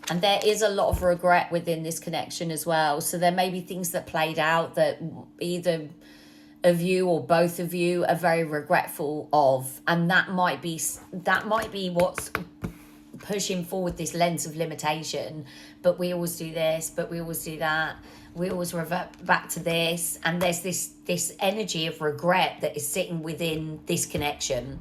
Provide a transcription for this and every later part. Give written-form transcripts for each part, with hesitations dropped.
And there is a lot of regret within this connection as well. So there may be things that played out that either of you or both of you are very regretful of, and that might be what's pushing forward this lens of limitation. But we always do this, but we always do that, we always revert back to this, and there's this energy of regret that is sitting within this connection.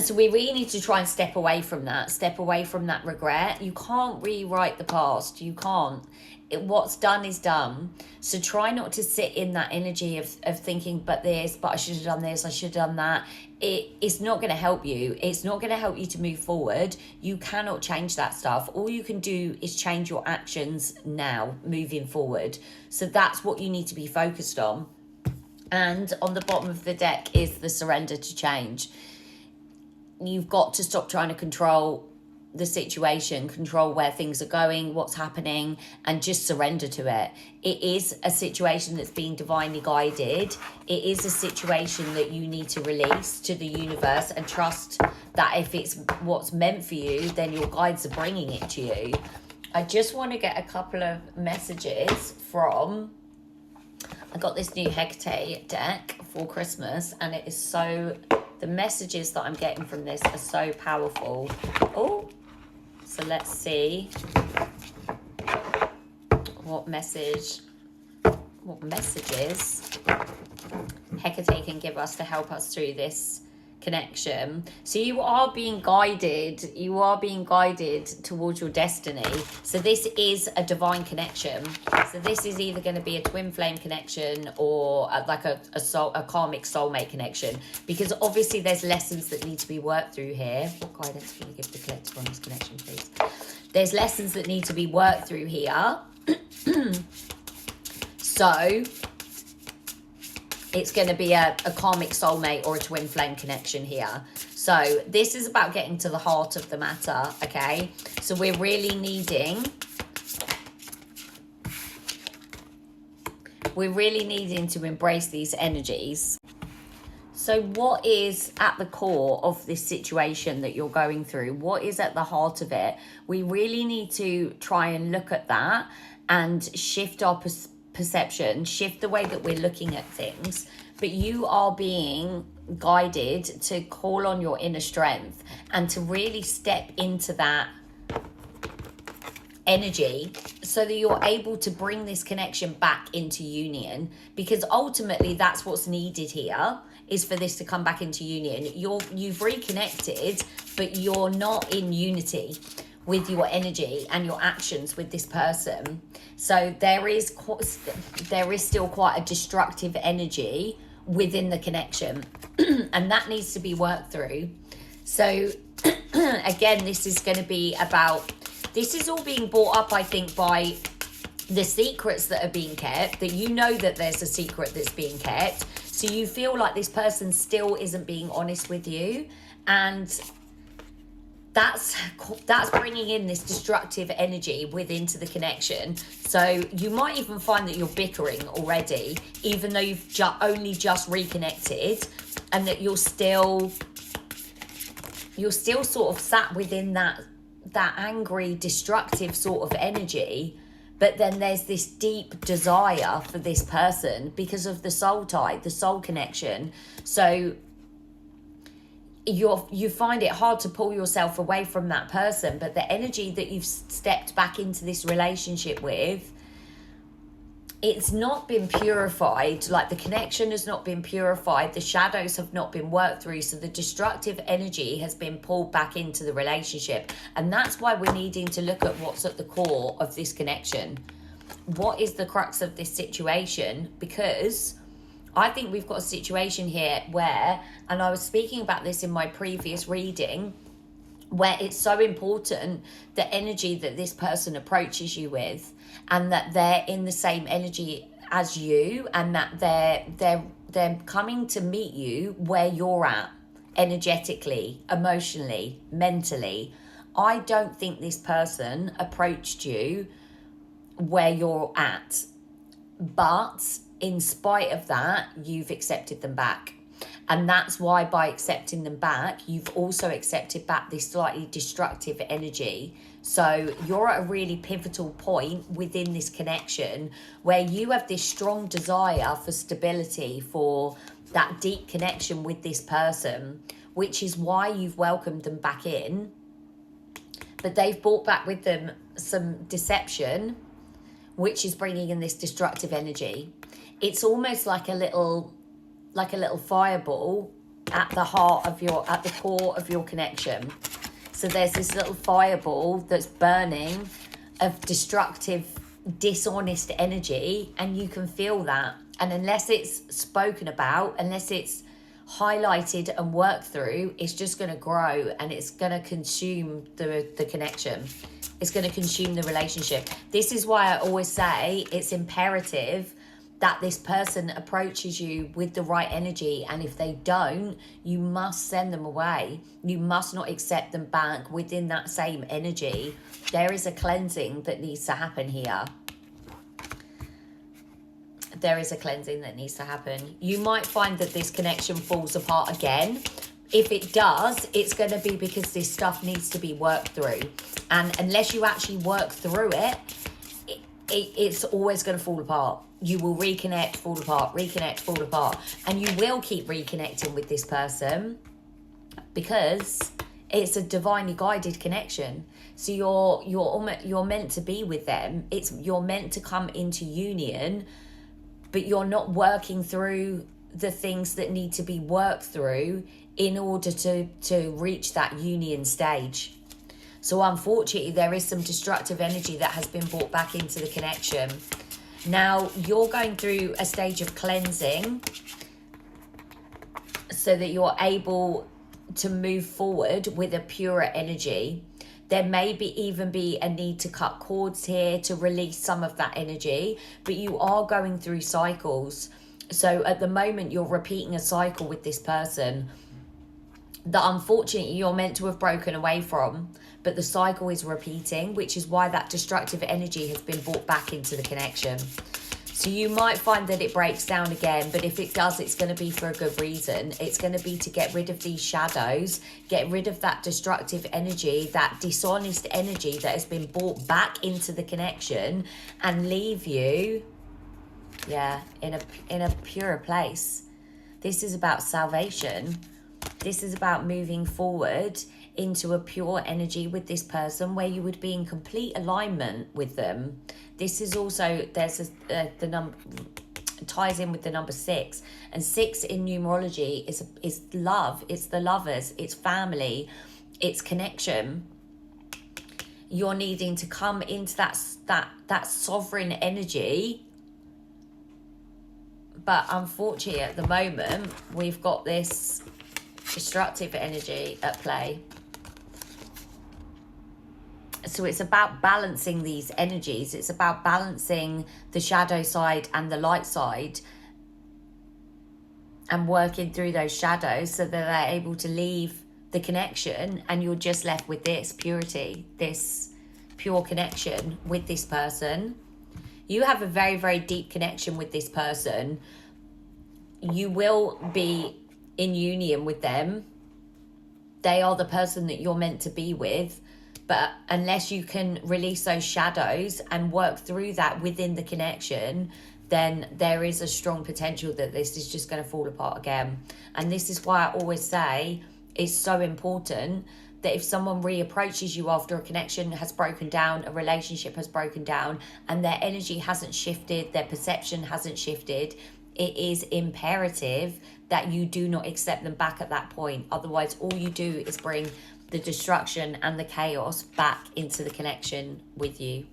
So we really need to try and step away from that regret. You can't rewrite the past. You can't. What's done is done. So try not to sit in that energy of thinking, but I should have done this, I should have done that. It's not going to help you. It's not going to help you to move forward. You cannot change that stuff. All you can do is change your actions now, moving forward. So that's what you need to be focused on. And on the bottom of the deck is the surrender to change. You've got to stop trying to control the situation, control where things are going, what's happening, and just surrender to it. It is a situation that's being divinely guided. It is a situation that you need to release to the universe and trust that if it's what's meant for you, then your guides are bringing it to you. I just want to get a couple of messages from... I got this new Hecate deck for Christmas, and it is so... The messages that I'm getting from this are so powerful. Oh, so let's see what messages Hecate can give us to help us through this connection. So you are being guided towards your destiny. So this is a divine connection. So this is either going to be a twin flame connection or a karmic soulmate connection, because obviously there's lessons that need to be worked through here. What guidance can you give the collective on this connection, please? There's lessons that need to be worked through here. So it's going to be a karmic soulmate or a twin flame connection here. So this is about getting to the heart of the matter, okay? So we're really needing to embrace these energies. So what is at the core of this situation that you're going through? What is at the heart of it? We really need to try and look at that and shift our perception, shift the way that we're looking at things. But you are being guided to call on your inner strength and to really step into that energy so that you're able to bring this connection back into union, because ultimately that's what's needed here, is for this to come back into union. You've reconnected, but you're not in unity with your energy and your actions with this person. So there is still quite a destructive energy within the connection and that needs to be worked through. So again, this is going to be about, this is all being brought up, I think, by the secrets that are being kept, that you know that there's a secret that's being kept. So you feel like this person still isn't being honest with you, and that's bringing in this destructive energy within to the connection. So you might even find that you're bickering already, even though you've only just reconnected, and that you're still sort of sat within that angry, destructive sort of energy. But then there's this deep desire for this person because of the soul tie, the soul connection. So you find it hard to pull yourself away from that person, but the energy that you've stepped back into this relationship with, it's not been purified. Like, the connection has not been purified, the shadows have not been worked through, so the destructive energy has been pulled back into the relationship. And that's why we're needing to look at what's at the core of this connection. What is the crux of this situation? Because I think we've got a situation here where, and I was speaking about this in my previous reading, where it's so important the energy that this person approaches you with, and that they're in the same energy as you, and that they're coming to meet you where you're at, energetically, emotionally, mentally. I don't think this person approached you where you're at, but in spite of that, you've accepted them back. And that's why by accepting them back, you've also accepted back this slightly destructive back, you've also accepted back this slightly destructive energy. So you're at a really pivotal point within this connection where you have this strong desire for stability, for that deep connection with this person, which is why you've welcomed them back in. But they've brought back with them some deception, which is bringing in this destructive energy. It's almost like a little fireball at the core of your connection. So there's this little fireball that's burning of destructive, dishonest energy, and you can feel that. And unless it's spoken about, unless it's highlighted and worked through, it's just going to grow, and it's going to consume the connection. It's going to consume the relationship. This is why I always say it's imperative that this person approaches you with the right energy, and if they don't, you must send them away. You must not accept them back within that same energy. There is a cleansing that needs to happen here. There is a cleansing that needs to happen. You might find that this connection falls apart again. If it does, it's going to be because this stuff needs to be worked through. And unless you actually work through it, it's always going to fall apart. You will reconnect, fall apart, reconnect, fall apart. And you will keep reconnecting with this person because it's a divinely guided connection. So you're meant to be with them. You're meant to come into union, but you're not working through the things that need to be worked through in order to reach that union stage. So unfortunately, there is some destructive energy that has been brought back into the connection. Now, you're going through a stage of cleansing so that you're able to move forward with a purer energy. There may even be a need to cut cords here to release some of that energy, but you are going through cycles. So at the moment, you're repeating a cycle with this person that unfortunately you're meant to have broken away from, but the cycle is repeating, which is why that destructive energy has been brought back into the connection. So you might find that it breaks down again, but if it does, it's going to be for a good reason. It's going to be to get rid of these shadows, get rid of that destructive energy, that dishonest energy that has been brought back into the connection, and leave you, in a purer place. This is about salvation. This is about moving forward into a pure energy with this person where you would be in complete alignment with them. This is also, the number ties in with the number 6, and 6 in numerology is love. It's the lovers, it's family, it's connection. You're needing to come into that sovereign energy, but unfortunately at the moment we've got this destructive energy at play. So it's about balancing these energies. It's about balancing the shadow side and the light side, and working through those shadows so that they're able to leave the connection, and you're just left with this purity, this pure connection with this person. You have a very, very deep connection with this person. You will be in union with them. They are the person that you're meant to be with. But unless you can release those shadows and work through that within the connection, then there is a strong potential that this is just going to fall apart again. And this is why I always say it's so important that if someone reapproaches you after a connection has broken down, a relationship has broken down, and their energy hasn't shifted, their perception hasn't shifted, it is imperative that you do not accept them back at that point. Otherwise, all you do is bring the destruction and the chaos back into the connection with you.